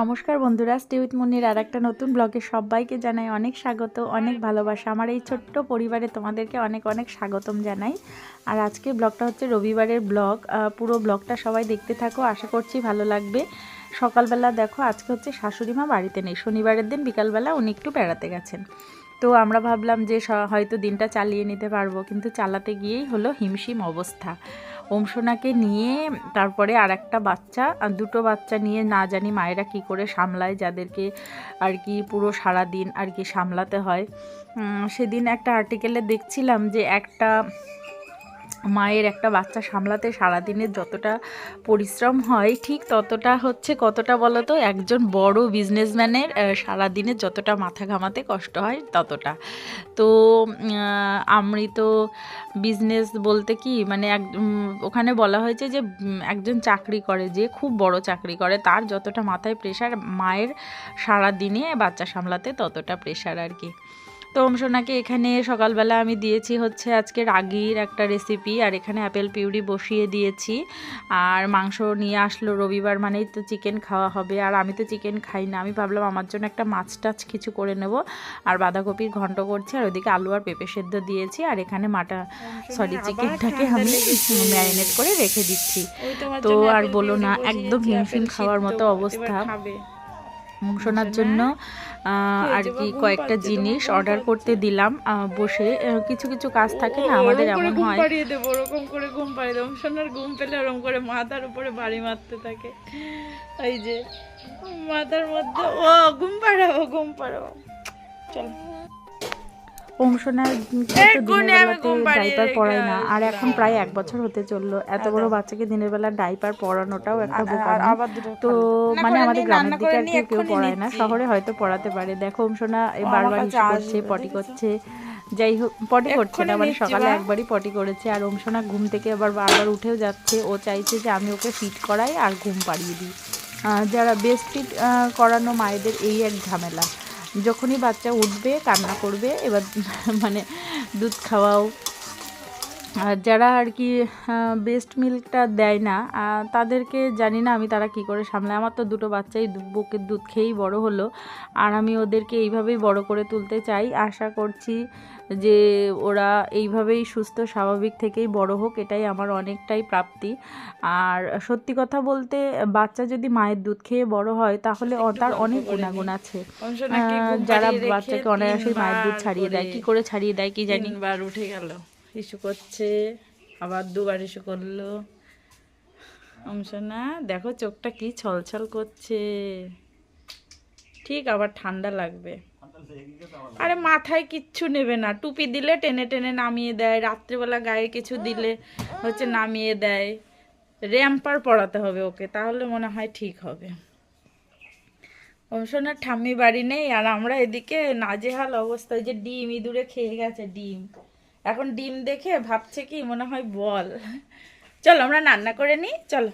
নমস্কার বন্ধুরা, stay with মুন্নির আর একটা নতুন ব্লগে সবাইকে জানাই অনেক স্বাগত, অনেক ভালোবাসা। আমার এই ছোট্ট পরিবারে তোমাদেরকে অনেক অনেক স্বাগতম জানাই। আর আজকে ব্লগটা হচ্ছে রবিবারের ব্লগ। পুরো ব্লগটা সবাই দেখতে থাকো, আশা করছি ভালো লাগবে। সকালবেলা দেখো, আজকে হচ্ছে শাশুড়ি মা বাড়িতে নেই, শনিবারের দিন বিকালবেলা উনি একটু বেড়াতে গেছেন। তো আমরা ভাবলাম যে হয়তো দিনটা চালিয়ে নিতে পারবো, কিন্তু চালাতে গিয়েই হলো হিমশিম অবস্থা। ওমসোনাকে নিয়ে তারপরে আর একটা বাচ্চা, দুটো বাচ্চা নিয়ে না জানি মায়েরা কি করে সামলায়, যাদেরকে আর কি পুরো সারা দিন আর কি সামলাতে হয়। সেদিন একটা আর্টিকেলে দেখছিলাম যে একটা মায়ের একটা বাচ্চা সামলাতে সারাদিনের যতটা পরিশ্রম হয়, ঠিক ততটা হচ্ছে কতটা বলো তো, একজন বড় বিজনেসম্যানের সারাদিনের যতটা মাথা ঘামাতে কষ্ট হয় ততটা। তো আমি তো বিজনেস বলতে কি মানে ওখানে বলা হয়েছে যে একজন চাকরি করে, যে খুব বড় চাকরি করে, তার যতটা মাথায় প্রেশার, মায়ের সারাদিনে বাচ্চা সামলাতে ততটা প্রেশার আর কি। তো ওমসোনাকে এখানে সকালবেলা আমি দিয়েছি হচ্ছে আজকে রাগির একটা রেসিপি, আর এখানে অ্যাপেল পিউরি বসিয়ে দিয়েছি। আর মাংস নিয়ে আসলো, রবিবার মানেই তো চিকেন খাওয়া হবে, আর আমি তো চিকেন খাই না। আমি ভাবলাম আমার জন্য একটা মাছ টাছ কিছু করে নেব। আর বাঁধাকপির ঘন্ট করছি, আর ওদিকে আলু আর পেঁপে সেদ্ধ দিয়েছি। আর এখানে চিকেনটাকে আমি ম্যারিনেট করে রেখে দিচ্ছি। তো আর বলো না, একদম হিমশিম খাওয়ার মতো অবস্থা। ওমসোনার জন্য আর কি কয়েকটা জিনিস অর্ডার করতে দিলাম। বসে কিছু কিছু কাজ থাকে না আমাদের, এমন হয় পাড়িয়ে দেবো, ওরকম করে ঘুম পাড়িয়ে দেবো। ওমসোনার ঘুম পেলে ওরকম করে মাথার উপরে বাড়ি মারতে থাকে। এই যে মাথার মধ্যে ও ঘুম পাড়াবো, ঘুম পাড়াবো। চল। ওমসোনার ডাইপার পরাই না, আর এখন প্রায় 1 বছর হতে চললো। এত বড় বাচ্চাকে দিনের বেলা ডাইপার পরানোটাও একটা বোকামি। তো মানে আমাদের গ্রামের দিকে আর কেউ পড়ায় না, শহরে হয়তো পড়াতে পারে। দেখো ওমসোনা বারবার ইস্যু করছে, পটি করছে। যাই হোক, পটি করছে না, মানে সকালে একবারই পটি করেছে। আর ওমসোনা ঘুম থেকে আবার বারবার উঠেও যাচ্ছে, ও চাইছে যে আমি ওকে ফিট করাই আর ঘুম পাড়িয়ে দিই। যারা বেস্ট ফিট করানো মায়েদের এই এক ঝামেলা, যখনই বাচ্চা উঠবে কান্না করবে, এবার মানে দুধ খাওয়াও। আর যারা আর কি বেস্ট মিল্কটা দেয় না, তাদেরকে জানি না আমি তারা কি করে সামলায়। আমার তো দুটো বাচ্চাই বুকের দুধ খেয়েই বড় হলো, আর আমি ওদেরকে এইভাবেই বড় করে তুলতে চাই। আশা করছি যে ওরা এইভাবেই সুস্থ স্বাভাবিক থেকেই বড় হোক, এটাই আমার অনেকটাই প্রাপ্তি। আর সত্যি কথা বলতে, বাচ্চা যদি মায়ের দুধ খেয়ে বড় হয় তাহলে তার অনেক গুণাগুণ আছে। যারা বাচ্চাকে অনায়াসেই মায়ের দুধ ছাড়িয়ে দেয়, কি করে ছাড়িয়ে দেয় কি জানি। বার উঠে গেল, ইস্যু করছে, আবার দুবার ইস্যু করলো। ওমসোনা দেখো চোখটা কি ছলছল করছে, ঠিক আবার ঠান্ডা লাগবে। আরে মাথায় কিচ্ছু নেবে না, টুপি দিলে টেনে টেনে নামিয়ে দেয়, রাত্রিবেলা গায়ে কিছু দিলে হচ্ছে নামিয়ে দেয়। র্যাম্পার পরাতে হবে ওকে, তাহলে মনে হয় ঠিক হবে। ওমসোনার ঠাম্মি বাড়ি নেই, আর আমরা এদিকে নাজেহাল অবস্থায়, যে ডিম ইঁদুরে খেয়ে গেছে ডিম। এখন ডিম দেখে ভাবছে কি মনে হয় বল। চলো আমরা রান্না করে নিই, চলো।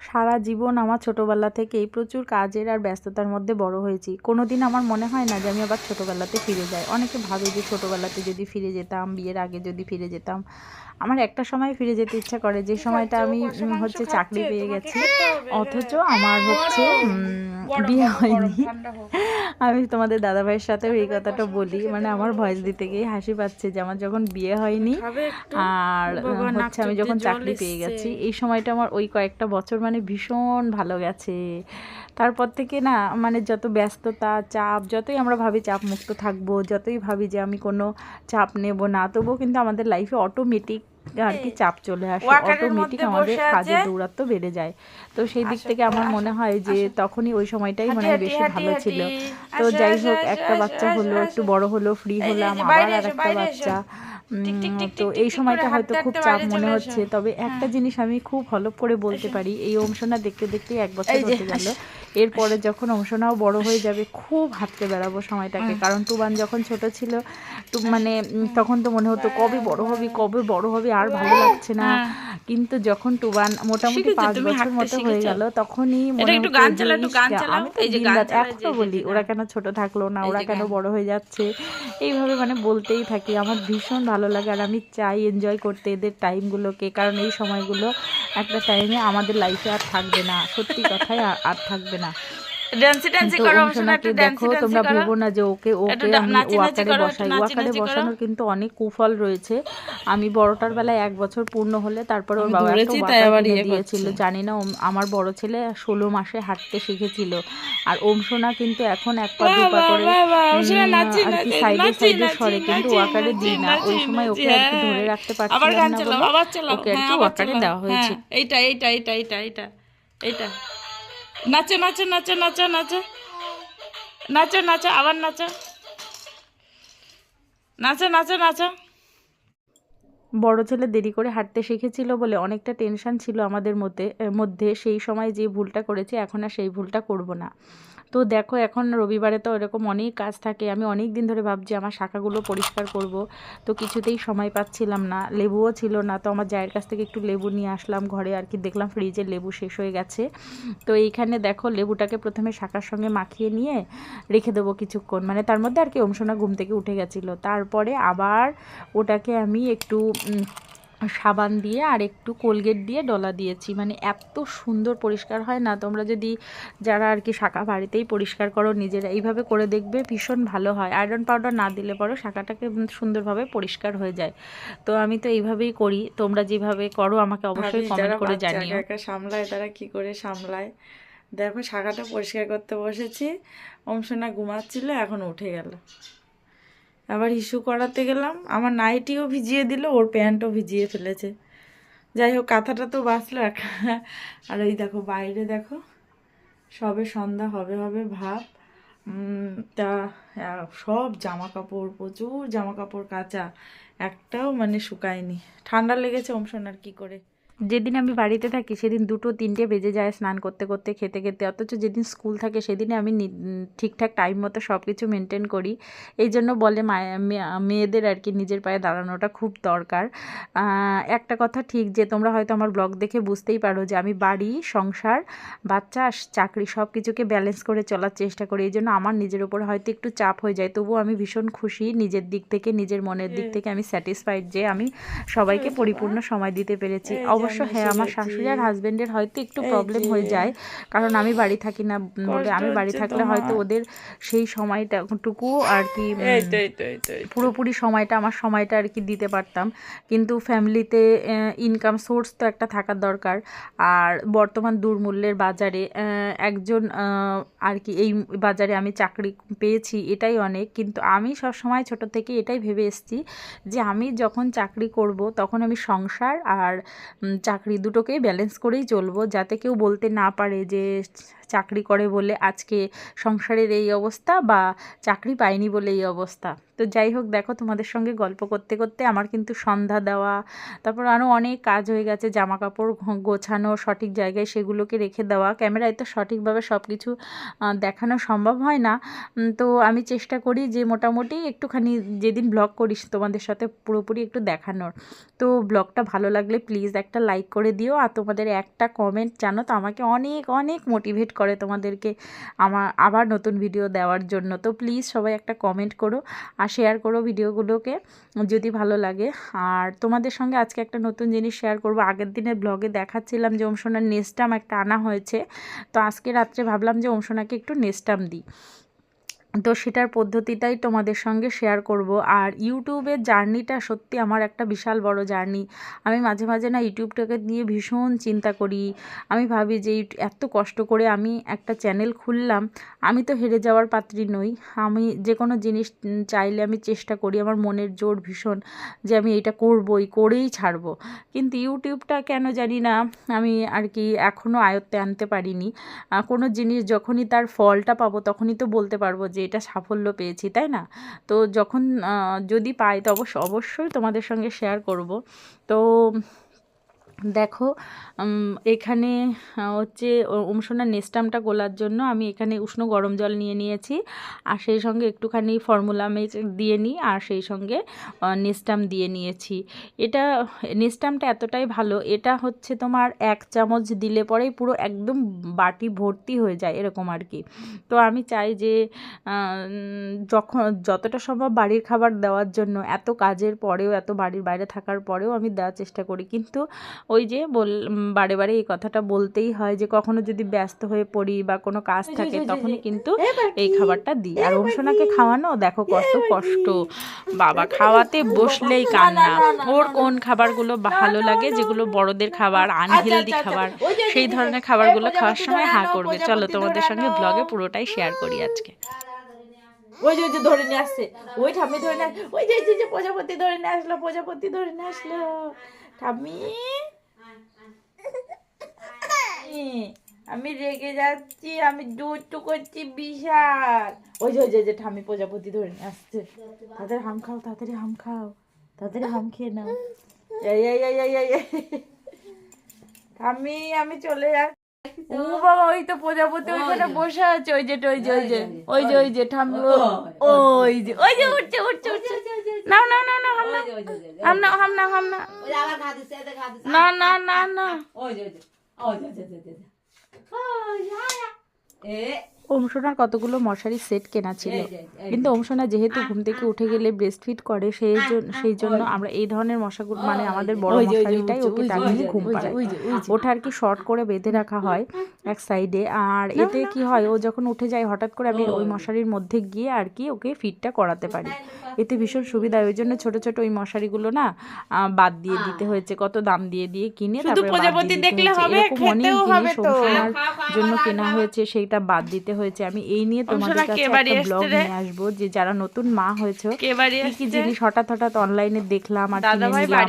সারা জীবন আমার ছোটোবেলা থেকেই প্রচুর কাজের আর ব্যস্ততার মধ্যে বড় হয়েছি। কোনো দিন আমার মনে হয় না যে আমি আবার ছোটোবেলাতে ফিরে যাই। অনেকে ভাবে যে ছোটোবেলাতে যদি ফিরে যেতাম, বিয়ের আগে যদি ফিরে যেতাম। আমার একটা সময় ফিরে যেতে ইচ্ছা করে, যে সময়টা আমি হচ্ছে চাকরি পেয়ে গেছি, অথচ আমার হচ্ছে বিয়ে হয়নি। আমি তোমাদের দাদাভাইয়ের সাথেও এই কথাটা বলি, মানে আমার ভয়েস দিতে গিয়ে হাসি পাচ্ছে যে আমার যখন বিয়ে হয়নি আর হচ্ছে আমি যখন চাকরি পেয়ে গেছি, এই সময়টা আমার ওই কয়েকটা বছর মানে ভীষণ ভালো গেছে। তারপর থেকে না, মানে যত ব্যস্ততা চাপ, যতই আমরা ভাবি চাপ মুক্ত থাকবো, যতই ভাবি যে আমি কোনো চাপ নেব না, তবুও কিন্তু আমাদের লাইফে অটোমেটিক আর কি চাপ চলে আসে, অটোমেটিক আমাদের কাজের দৌরাত্ম্য বেড়ে যায়। তো সেই দিক থেকে আমার মনে হয় যে তখনই ওই সময়টাই মানে বেশি ভালো ছিল। তো যাই হোক, একটা বাচ্চা হলো, একটু বড় হলো, ফ্রি হলাম, আবার আর একটা বাচ্চা। তো এই সময়টা হয়তো খুব চাপ মনে হচ্ছে, তবে একটা জিনিস আমি খুব ভালো করে বলতে পারি, এই ওমসোনা দেখতে দেখতে 1 বছর হতে গেল। এরপরে যখন অংশনাও বড় হয়ে যাবে খুব হাঁটতে বেড়াবো সময়টাকে, কারণ টুবান যখন ছোট ছিল মানে তখন তো মনে হতো কবে বড় হবি কবে বড় হবি, আর ভালো লাগছে না। কিন্তু যখন টুবান মোটামুটি 5 বছর মতো হয়ে গেল তখনই মনে হতো আমি তো দিনরাত এখনো বলি ওরা কেন ছোট থাকলো না, ওরা কেন বড় হয়ে যাচ্ছে, এইভাবে মানে বলতেই থাকি। আমার ভীষণ ভালো লাগে আর আমি চাই এনজয় করতে এদের টাইমগুলোকে, কারণ এই সময়গুলো একটা টাইমে আমাদের লাইফে আর থাকবে না, সত্যি কথাই আর থাকবে না। দেখো তোমরা ভেবো না যে ওকে আমি ওয়াকারে বসাই, ওয়াকারে বসানোর কিন্তু অনেক কুফল রয়েছে। আমি বড়টার বেলায় 1 বছর পূর্ণ হলে তারপরে ওর বাবা একটা ওয়াকার কিনে দিয়েছিল। জানি না আমার বড় ছেলে 16 মাসে হাঁটতে শিখেছিল, আর ওমসোনা কিন্তু এখন 1 পা 2 পা করে আর কি সাইডে সাইডে সরে, কিন্তু ওয়াকারে দিই না। ওই সময় ওকে আর কি ধরে রাখতে পারছিলাম না বলে ওকে আর কি ওয়াকারে দেওয়া হয়েছে। এইটা এইটা এইটা এইটা এইটা এইটা নাচো নাচো নাচো নাচো নাচো নাচো নাচো আবার নাচো নাচো নাচো নাচো। বড় ছেলে দেরি করে হাঁটতে শিখেছিল বলে অনেকটা টেনশন ছিল আমাদের মধ্যে সেই সময় যে ভুলটা করেছে, এখন আর সেই ভুলটা করব না। তো দেখো এখন রবিবারে তো এরকম অনেক কাজ থাকে, আমি অনেক দিন ধরে ভাবছি আমার শাখাগুলো পরিষ্কার করব, তো কিছুতেই সময় পাচ্ছিলাম না। লেবুও ছিল না, তো আমার জায়ের কাছ থেকে একটু লেবু নিয়ে আসলাম ঘরে আর কি, দেখলাম ফ্রিজে লেবু শেষ হয়ে গেছে। তো এইখানে দেখো লেবুটাকে প্রথমে শাখার সঙ্গে মাখিয়ে নিয়ে রেখে দেবো কিছুক্ষণ, মানে তার মধ্যে আর কি অংশনা ঘুম থেকে উঠে গেছিলো। তারপরে আবার ওটাকে আমি একটু সাবান দিয়ে আর একটু কোলগেট দিয়ে ডলা দিয়েছি, মানে এত সুন্দর পরিষ্কার হয় না। তোমরা যদি যারা আর কি শাখা বাড়িতেই পরিষ্কার করো নিজেরা, এইভাবে করে দেখবে ভীষণ ভালো হয়। আয়রন পাউডার না দিলে পরও শাখাটাকে সুন্দরভাবে পরিষ্কার হয়ে যায়। তো আমি তো এইভাবেই করি, তোমরা যেভাবে করো আমাকে অবশ্যই কমেন্ট করে জানিও। একা সামলায় তারা কি করে সামলায়। দেখো শাখাটা পরিষ্কার করতে বসেছি, অংশনা ঘুমাচ্ছিল, এখন উঠে গেল। আবার হিসু করাতে গেলাম, আমার নাইটিও ভিজিয়ে দিল, ওর প্যান্টও ভিজিয়ে ফেলেছে। যাই হোক কাঁথাটা তো বাঁচলো। আর ওই দেখো বাইরে দেখো সবে সন্ধ্যা হবে হবে ভাব। তা সব জামা কাপড়, প্রচুর জামা কাপড় কাচা, একটাও মানে শুকায়নি। ঠান্ডা লেগেছে অংশনার কি করে। যেদিন আমি বাড়িতে থাকি সেদিন 2-3টে বেজে যায় স্নান করতে করতে খেতে খেতে, অথচ যেদিন স্কুল থাকে সেদিনে আমি ঠিকঠাক টাইম মতো সব কিছু মেনটেন করি। এই জন্য বলে মেয়েদের আর কি নিজের পায়ে দাঁড়ানোটা খুব দরকার। একটা কথা ঠিক যে তোমরা হয়তো আমার ব্লগ দেখে বুঝতেই পারো যে আমি বাড়ি, সংসার, বাচ্চা, চাকরি সব কিছুকে ব্যালেন্স করে চলার চেষ্টা করি। এই জন্য আমার নিজের উপর হয়তো একটু চাপ হয়ে যায়, তবুও আমি ভীষণ খুশি নিজের দিক থেকে, নিজের মনের দিক থেকে আমি স্যাটিসফাইড যে আমি সবাইকে পরিপূর্ণ সময় দিতে পেরেছি। অবশ্য হ্যাঁ আমার শাশুড়ি আর হাজবেন্ডের হয়তো একটু প্রবলেম হয়ে যায়, কারণ আমি বাড়ি থাকি না বলে। আমি বাড়ি থাকলে হয়তো ওদের সেই সময়টাটুকু আর কি পুরোপুরি সময়টা আমার সময়টা আর কি দিতে পারতাম, কিন্তু ফ্যামিলিতে ইনকাম সোর্স তো একটা থাকার দরকার। আর বর্তমান দুর্মূল্যের বাজারে একজন আর কি এই বাজারে আমি চাকরি পেয়েছি এটাই অনেক। কিন্তু আমি সব সময় ছোট থেকে এটাই ভেবে এসেছি যে আমি যখন চাকরি করব তখন আমি সংসার আর চাকরি দুটোকেই ব্যালেন্স করেই চলবো, যাতে কেউ বলতে না পারে যে চাকরি করে বলে আজকে সংসারের এই অবস্থা বা চাকরি পাইনি বলে এই অবস্থা। তো যাই হোক দেখো তোমাদের সঙ্গে গল্প করতে করতে আমার কিন্তু সন্ধ্যা দেওয়া, তারপর আরও অনেক কাজ হয়ে গেছে, জামা কাপড় গোছানো, সঠিক জায়গায় সেগুলোকে রেখে দেওয়া। ক্যামেরায় তো সঠিকভাবে সব কিছু দেখানো সম্ভব হয় না, তো আমি চেষ্টা করি যে মোটামুটি একটুখানি যেদিন ব্লগ করিস তোমাদের সাথে পুরোপুরি একটু দেখানোর। তো ব্লগটা ভালো লাগলে প্লিজ একটা লাইক করে দিও, আর তোমাদের একটা কমেন্ট জানো তো আমাকে অনেক অনেক মোটিভেট করে তোমাদেরকে আমার আবার নতুন ভিডিও দেওয়ার জন্য। তো প্লিজ সবাই একটা কমেন্ট করো আর শেয়ার করো ভিডিওগুলোকে যদি ভালো লাগে। আর তোমাদের সঙ্গে আজকে একটা নতুন জিনিস শেয়ার করব। আগের দিনের ব্লগে দেখাচ্ছিলাম যে ওমসোনার নেস্টাম একটা আনা হয়েছে, তো আজকে রাত্রে ভাবলাম যে ওমসোনাকে একটু নেস্টাম দিই, তো সেটার পদ্ধতিটাই তোমাদের সঙ্গে শেয়ার করব। আর ইউটিউবের জার্নিটা সত্যি আমার একটা বিশাল বড় জার্নি। আমি মাঝে মাঝে না ইউটিউবটাকে নিয়ে ভীষণ চিন্তা করি। আমি ভাবি যে এত কষ্ট করে আমি একটা চ্যানেল খুললাম, আমি তো হেরে যাওয়ার পাত্রী নই। আমি যে কোনো জিনিস চাইলে আমি চেষ্টা করি, আমার মনের জোর ভীষণ যে আমি এটা করবই, করেই ছাড়বো। কিন্তু ইউটিউবটা কেন জানি না আমি আর কি এখনও আয়ত্তে আনতে পারিনি। কোনো জিনিস যখনই তার ফলটা পাবো তখনই তো বলতে পারবো যে এটা সাফল্য পেয়েছি, তাই না? তো যখন যদি পাই তো অবশ্যই তোমাদের সঙ্গে শেয়ার করব। তো দেখো এখানে হচ্ছে ওমসোনার নেস্টামটা গোলার জন্য আমি এখানে উষ্ণ গরম জল নিয়ে নিয়েছি, আর সেই সঙ্গে একটুখানি ফর্মুলা মিক্স দিয়ে নিই, আর সেই সঙ্গে নেস্টাম দিয়ে নিয়েছি। এটা নেস্টামটা এতটাই ভালো, এটা হচ্ছে তোমার 1 চামচ দিলে পরেই পুরো একদম বাটি ভর্তি হয়ে যায় এরকম আর কি। তো আমি চাই যে যতটা সম্ভব বাড়ির খাবার দেওয়ার জন্য, এত কাজের পরেও, এত বাড়ির বাইরে থাকার পরেও আমি দেওয়ার চেষ্টা করি। কিন্তু ওই যে বারে বারে এই কথাটা বলতেই হয় যে কখনো যদি ব্যস্ত হয়ে পড়ি বা কোনো কাজ থাকে তখনই কিন্তু এই খাবারটা দিই। আর ওমসোনাকে খাওয়ানো দেখো কত কষ্ট, বাবা খাওয়াতে বসলেই কান্না। ওর কোন খাবারগুলো ভালো লাগে, যেগুলো বড়দের খাবার, আনহেলদি খাবার, সেই ধরনের খাবারগুলো খাওয়ার সময় হা করবে। চলো তোমাদের সঙ্গে ব্লগে পুরোটাই শেয়ার করি আজকে। ওই যে ধরে নিয়ে আসছে, ওই ঠাম্মি ধরে নিয়ে, ওই যে প্রজাপতি ধরে নিয়ে আসলো, প্রজাপতি ধরে নিয়ে আসলো ঠাম্মি। আমি রেগে যাচ্ছি, আমি দুষ্টু করছি বিশাল। ওই যে ঠাম্মি প্রজাপতি ধরে নিয়ে আসছে। তাড়াতাড়ি হাম খাও, তাড়াতাড়ি হাম খাও, তাড়াতাড়ি হাম খেয়ে নাও। ঠাম্মি আমি চলে যাচ্ছি। ও বাবা, ওই তো প্রজাপতি ওইখানে বসে আছে, ওই যে ঠাম্মি, ওই যে উঠছে। নাও না। ওমসোনার কতগুলো মশারি সেট কেনা ছিল, কিন্তু ওমসোনা যেহেতু ঘুম থেকে উঠে গেলে ব্রেস্ট ফিড করে, সেই জন্য আমরা এই ধরনের মশাগুলো, মানে আমাদের বড় মশারিটাই ওকে টাঙিয়ে ঘুম পাড়াই। ওটা আর কি শর্ট করে বেঁধে রাখা হয় এক সাইডে, আর এতে কি হয়, ও যখন উঠে যায় হঠাৎ করে আমি ওই মশারির মধ্যে গিয়ে আর কি ওকে ফিডটা করাতে পারি। এতে ভীষণ সুবিধা। ওই জন্য ছোট ছোট ওই মশারিগুলো না বাদ দিয়ে দিতে হয়েছে, কত দাম দিয়ে কিনে তারপরে বাদ দিয়ে দিতে হয়েছে। এরকম অনেক জিনিস ওমসোনার জন্য কেনা হয়েছে, সেইটা বাদ দিতে হয়েছে। আমি এই নিয়ে তোমাদের কাছে একটা ব্লগ নিয়ে আসবো, যে যারা নতুন মা হয়েছে কি জিনিস হঠাৎ অনলাইনে দেখলাম আর কিনে নিলাম,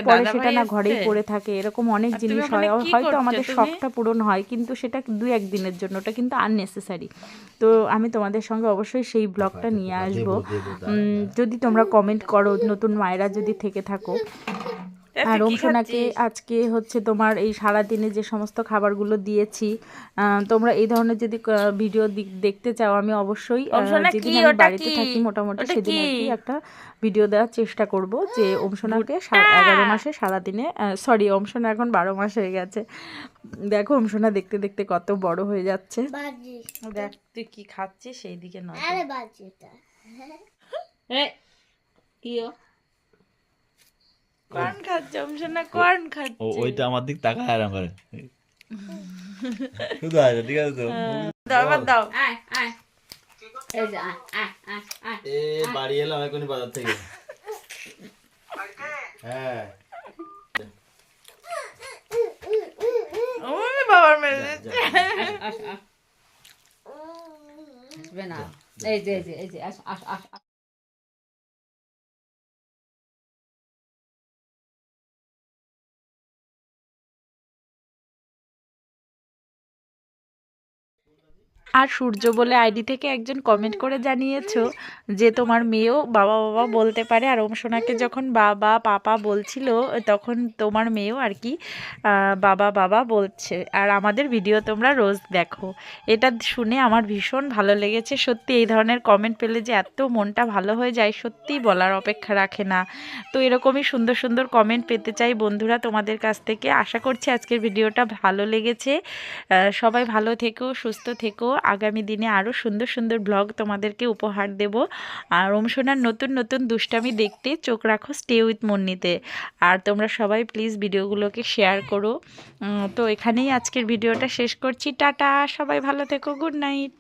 পরে সেটা না ঘরেই পড়ে থাকে, এরকম অনেক জিনিস হয়। হয়তো আমাদের শখটা পূরণ হয়, কিন্তু সেটা 2-1 দিনের জন্য, ওটা কিন্তু আননেসেসারি। তো আমি তোমাদের সঙ্গে অবশ্যই সেই ব্লগটা নিয়ে আসবো, যদি তোমরা কমেন্ট করো, নতুন মায়েরা যদি থেকে থাকো। আর ওমসোনাকে আজকে হচ্ছে তোমার এই সারাদিনে যে সমস্ত খাবারগুলো দিয়েছি, তোমরা এই ধরনের যদি ভিডিও দেখতে চাও, আমি অবশ্যই যেদিন আমি বাড়িতে থাকি মোটামুটি সেদিন আর কি একটা ভিডিও দেওয়ার চেষ্টা করব, যে ওমসোনাকে 11 মাসে সারাদিনে, সরি ওমসোনা এখন 12 মাস হয়ে গেছে। দেখো ওমসোনা দেখতে দেখতে কত বড় হয়ে যাচ্ছে। দেখ তুই কি খাচ্ছিস সেই দিকে নয়। কর্ন খাচ্ছে ওমসোনা, কর্ন খাচ্ছে। ওইটা আমার দিক তাকায় আরাম করে শুধু আছে, ঠিক আছে তো? দাও এ বাড়ি এলাম এখনই বাজার থেকে। হ্যাঁ ওই বাবার মেরে আসবে না, এই যে আস আর সূর্য বলে আইডি থেকে একজন কমেন্ট করে জানিয়েছো যে তোমার মেয়েও বাবা বাবা বলতে পারে, আর ওমসোনাকে যখন বাবা পাপা বলছিল তখন তোমার মেয়েও আর কি বাবা বাবা বলছে। আর আমাদের ভিডিও তোমরা রোজ দেখো, এটা শুনে আমার ভীষণ ভালো লেগেছে। সত্যি এই ধরনের কমেন্ট পেলে যে এত মনটা ভালো হয়ে যায়, সত্যিই বলার অপেক্ষা রাখে না। তো এরকমই সুন্দর সুন্দর কমেন্ট পেতে চাই বন্ধুরা তোমাদের কাছ থেকে। আশা করছি আজকের ভিডিওটা ভালো লেগেছে। সবাই ভালো থেকো, সুস্থ থেকো। আগামী দিনে আরও সুন্দর সুন্দর ব্লগ তোমাদেরকে উপহার দেব। আর ওমসোনার নতুন নতুন দুষ্টামি দেখতে চোখ রাখো স্টে উইথ মুন্নিতে। আর তোমরা সবাই প্লিজ ভিডিওগুলোকে শেয়ার করো। তো এখানেই আজকের ভিডিওটা শেষ করছি। টাটা, সবাই ভালো থেকো, গুড নাইট।